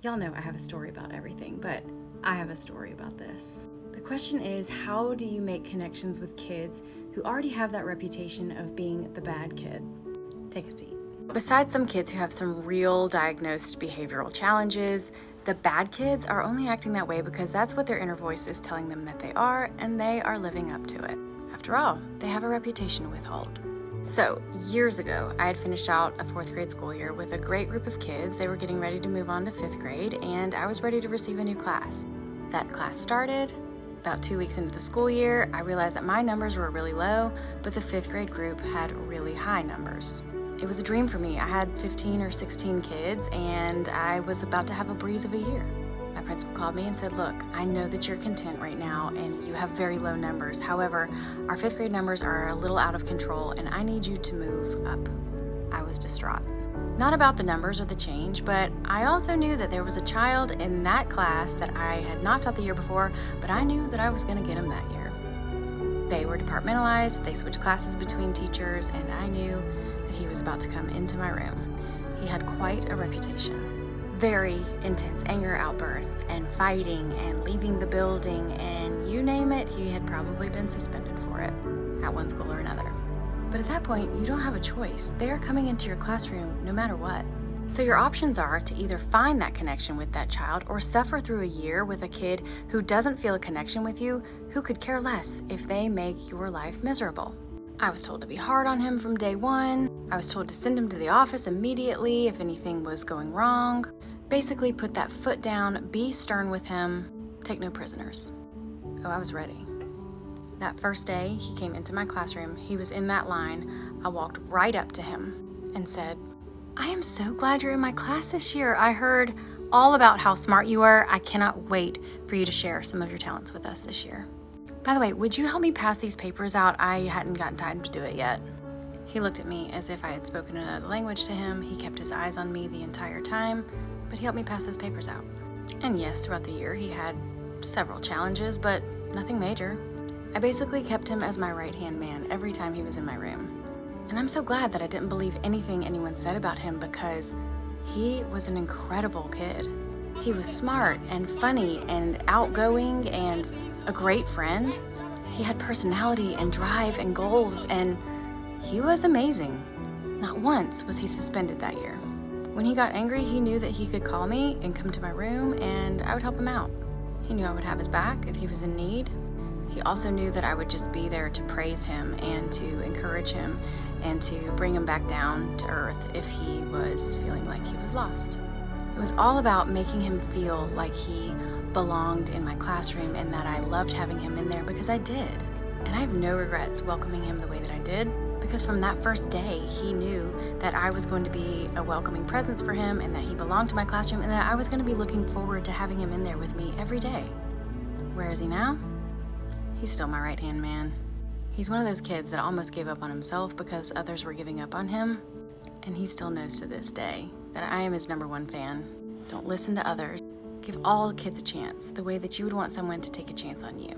Y'all know I have a story about everything, but I have a story about this. The question is, how do you make connections with kids who already have that reputation of being the bad kid? Take a seat. Besides some kids who have some real diagnosed behavioral challenges, the bad kids are only acting that way because that's what their inner voice is telling them that they are, and they are living up to it. After all, they have a reputation to withhold. So, years ago, I had finished out a 4th grade school year with a great group of kids. They were getting ready to move on to 5th grade, and I was ready to receive a new class. That class started. About 2 weeks into the school year, I realized that my numbers were really low, but the 5th grade group had really high numbers. It was a dream for me. I had 15 or 16 kids, and I was about to have a breeze of a year. My principal called me and said, look, I know that you're content right now and you have very low numbers. However, our 5th grade numbers are a little out of control and I need you to move up. I was distraught. Not about the numbers or the change, but I also knew that there was a child in that class that I had not taught the year before, but I knew that I was going to get him that year. They were departmentalized, they switched classes between teachers, and I knew that he was about to come into my room. He had quite a reputation. Very intense anger outbursts and fighting and leaving the building, and you name it, he had probably been suspended for it at one school or another. But at that point, you don't have a choice. They're coming into your classroom no matter what. So your options are to either find that connection with that child or suffer through a year with a kid who doesn't feel a connection with you, who could care less if they make your life miserable. I was told to be hard on him from day one. I was told to send him to the office immediately if anything was going wrong. Basically, put that foot down, be stern with him, take no prisoners. Oh, I was ready. That first day he came into my classroom, he was in that line. I walked right up to him and said, I am so glad you're in my class this year. I heard all about how smart you are. I cannot wait for you to share some of your talents with us this year. By the way, would you help me pass these papers out? I hadn't gotten time to do it yet. He looked at me as if I had spoken another language to him. He kept his eyes on me the entire time, but he helped me pass those papers out. And yes, throughout the year, he had several challenges, but nothing major. I basically kept him as my right-hand man every time he was in my room. And I'm so glad that I didn't believe anything anyone said about him because he was an incredible kid. He was smart and funny and outgoing and a great friend. He had personality and drive and goals, and he was amazing. Not once was he suspended that year. When he got angry, he knew that he could call me and come to my room and I would help him out. He knew I would have his back if he was in need. He also knew that I would just be there to praise him and to encourage him and to bring him back down to earth if he was feeling like he was lost. It was all about making him feel like he belonged in my classroom and that I loved having him in there because I did. And I have no regrets welcoming him the way that I did because from that first day, he knew that I was going to be a welcoming presence for him and that he belonged to my classroom and that I was going to be looking forward to having him in there with me every day. Where is he now? He's still my right-hand man. He's one of those kids that almost gave up on himself because others were giving up on him, and he still knows to this day that I am his #1 fan. Don't listen to others. Give all kids a chance, the way that you would want someone to take a chance on you.